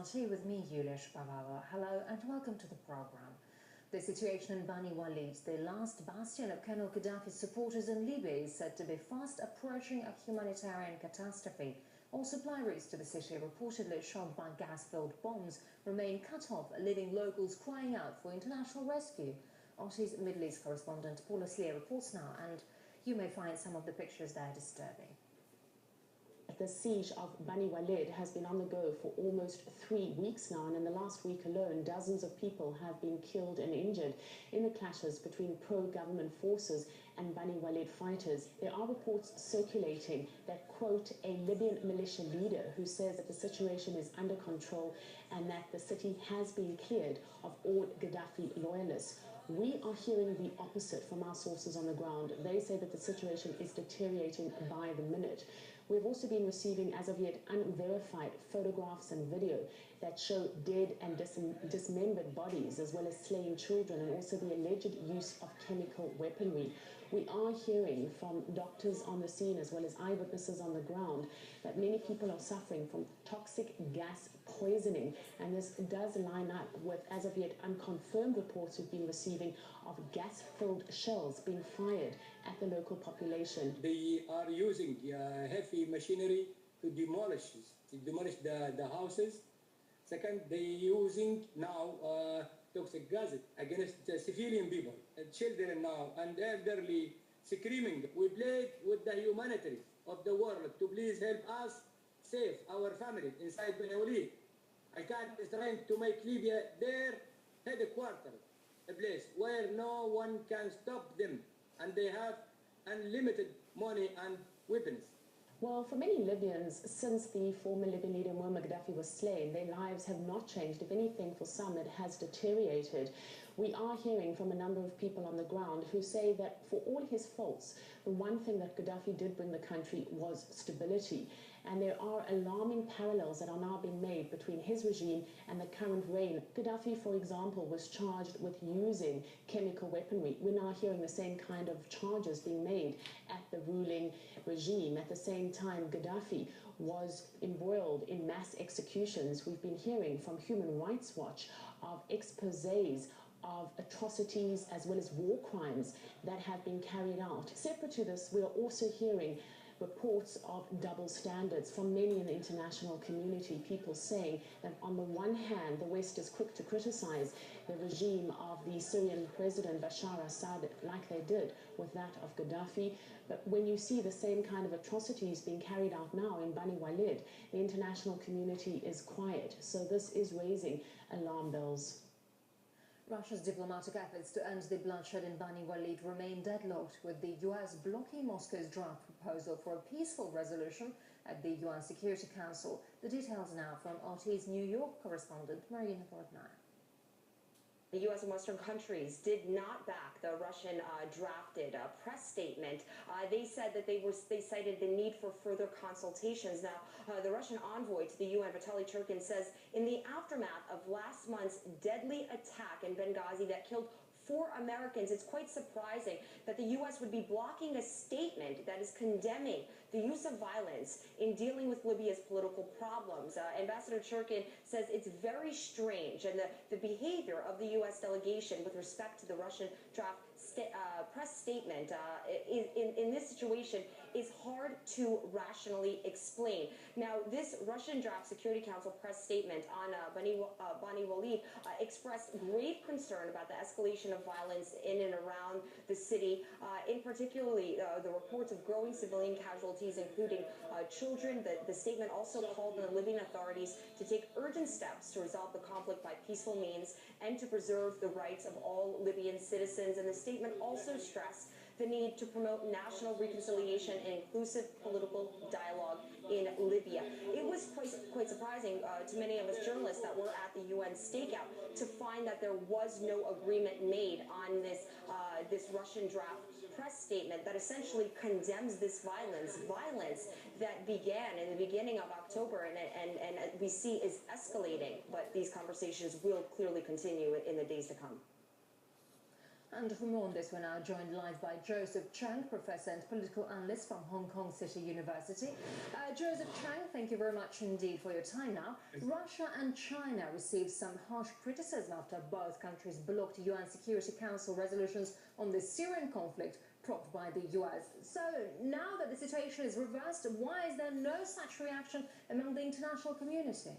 RT with me, Yulia Shpavalo. Hello and welcome to the program. The situation in Bani Walid, the last bastion of Colonel Qadhafi's supporters in Libya, is said to be fast approaching a humanitarian catastrophe. All supply routes to the city, reportedly shot by gas-filled bombs, remain cut off, leaving locals crying out for international rescue. RT's Middle East correspondent Paula Slier reports now, and you may find some of the pictures there disturbing. The siege of Bani Walid has been on the go for almost 3 weeks now, and in the last week alone, dozens of people have been killed and injured in the clashes between pro-government forces and Bani Walid fighters. There are reports circulating that, quote, a Libyan militia leader who says that the situation is under control and that the city has been cleared of all Gaddafi loyalists. We are hearing the opposite from our sources on the ground. They say that the situation is deteriorating by the minute. We've also been receiving, as of yet, unverified photographs and video that show dead and dismembered bodies, as well as slain children, and also the alleged use of chemical weaponry. We are hearing from doctors on the scene, as well as eyewitnesses on the ground, that many people are suffering from toxic gas poisoning, and this does line up with, as of yet, unconfirmed reports we've been receiving of gas-filled shells being fired at the local population. They are using heavy machinery to demolish the houses. Second, they using now toxic gases against civilian people, children now, and elderly screaming. We plead with the humanity of the world to please help us save our family inside Bani Walid. al-Qadhafi is trying to make Libya their headquarters, a place where no one can stop them, and they have unlimited money and weapons. Well, for many Libyans, since the former Libyan leader Muammar Gaddafi was slain, their lives have not changed. If anything, for some, it has deteriorated. We are hearing from a number of people on the ground who say that for all his faults, the one thing that Gaddafi did bring the country was stability. And there are alarming parallels that are now being made between his regime and the current reign. Gaddafi, for example, was charged with using chemical weaponry. We're now hearing the same kind of charges being made at the ruling regime. At the same time, Gaddafi was embroiled in mass executions. We've been hearing from Human Rights Watch of exposés of atrocities as well as war crimes that have been carried out. Separate to this, we are also hearing reports of double standards from many in the international community, people saying that on the one hand, the West is quick to criticize the regime of the Syrian President Bashar Assad like they did with that of Gaddafi, but when you see the same kind of atrocities being carried out now in Bani Walid, the international community is quiet. So this is raising alarm bells. Russia's diplomatic efforts to end the bloodshed in Bani Walid remain deadlocked, with the US blocking Moscow's draft proposal for a peaceful resolution at the UN Security Council. The details now from RT's New York correspondent Marina Portnaya. The U.S. and Western countries did not back the Russian drafted press statement. They said that they cited the need for further consultations. Now, the Russian envoy to the UN, Vitaly Churkin, says in the aftermath of last month's deadly attack in Benghazi that killed 4 Americans, it's quite surprising that the U.S. would be blocking a statement that is condemning the use of violence in dealing with Libya's political problems. Ambassador Churkin says it's very strange, and the behavior of the U.S. delegation with respect to the Russian draft press statement in this situation is hard to rationally explain. Now, this Russian draft Security Council press statement on Bani Walid expressed grave concern about the escalation of violence in and around the city, in particularly the reports of growing civilian casualties, including children. The statement also called on the Libyan authorities to take urgent steps to resolve the conflict by peaceful means and to preserve the rights of all Libyan citizens. And the statement also stressed the need to promote national reconciliation and inclusive political dialogue in Libya. It was quite surprising to many of us journalists that were at the UN stakeout to find that there was no agreement made on this Russian draft press statement that essentially condemns this violence that began in the beginning of October and we see is escalating. But these conversations will clearly continue in the days to come. And for more on this, we're now joined live by Joseph Chang, professor and political analyst from Hong Kong City University. Joseph Chang, thank you very much indeed for your time now. Russia and China received some harsh criticism after both countries blocked UN Security Council resolutions on the Syrian conflict propped by the US. So now that the situation is reversed, why is there no such reaction among the international community?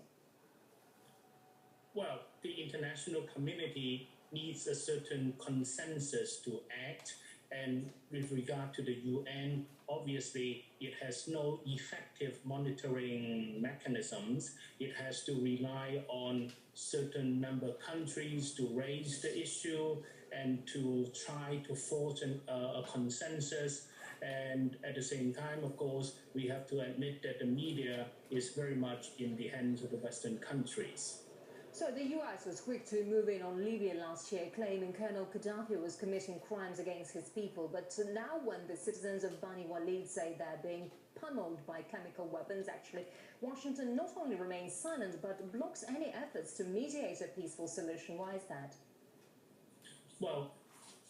Well, the international community needs a certain consensus to act, and with regard to the UN, obviously it has no effective monitoring mechanisms. It has to rely on certain member countries to raise the issue and to try to forge a consensus. And at the same time, of course, we have to admit that the media is very much in the hands of the Western countries. So the US was quick to move in on Libya last year, claiming Colonel Qadhafi was committing crimes against his people. But now when the citizens of Bani Walid say they're being pummeled by chemical weapons, actually, Washington not only remains silent, but blocks any efforts to mediate a peaceful solution. Why is that? Well,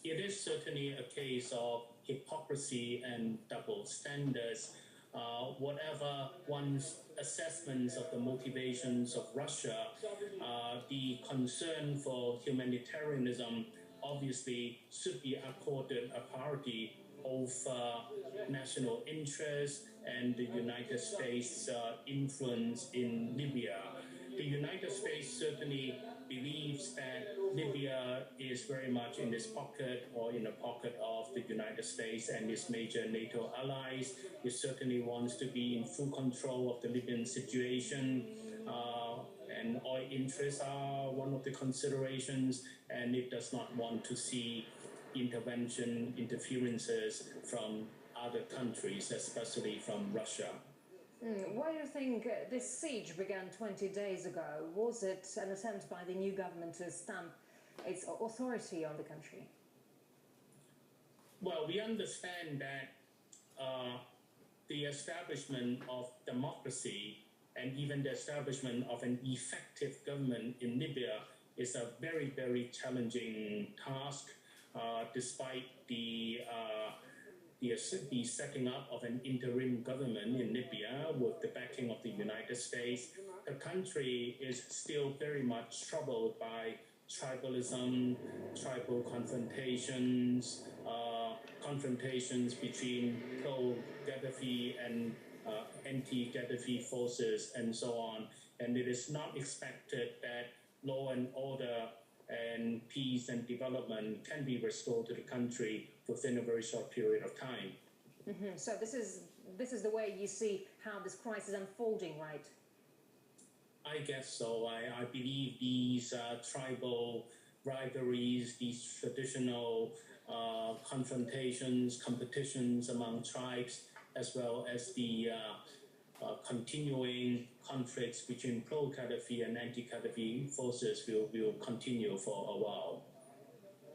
it is certainly a case of hypocrisy and double standards. Whatever one's assessments of the motivations of Russia, the concern for humanitarianism obviously should be accorded a priority over national interest and the United States' influence in Libya. The United States certainly believes that Libya is very much in this pocket or in the pocket of the United States and its major NATO allies. It certainly wants to be in full control of the Libyan situation, and oil interests are one of the considerations, and it does not want to see interferences from other countries, especially from Russia. Why do you think this siege began 20 days ago? Was it an attempt by the new government to stamp its authority on the country? Well, we understand that the establishment of democracy and even the establishment of an effective government in Libya is a very, very challenging task, despite the setting up of an interim government in Libya with the backing of the United States. The country is still very much troubled by tribalism, tribal confrontations, confrontations between pro-Gaddafi and anti-Gaddafi forces, and so on. And it is not expected that law and order and peace and development can be restored to the country within a very short period of time. So this is the way you see how this crisis unfolding, right? I guess so. I believe these tribal rivalries, these traditional confrontations, competitions among tribes, as well as the continuing conflicts between pro-Qaddafi and anti-Qaddafi forces will continue for a while.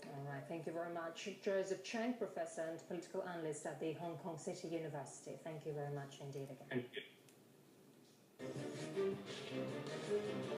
All right, thank you very much. Joseph Chang, professor and political analyst at the Hong Kong City University. Thank you very much indeed again. Thank you.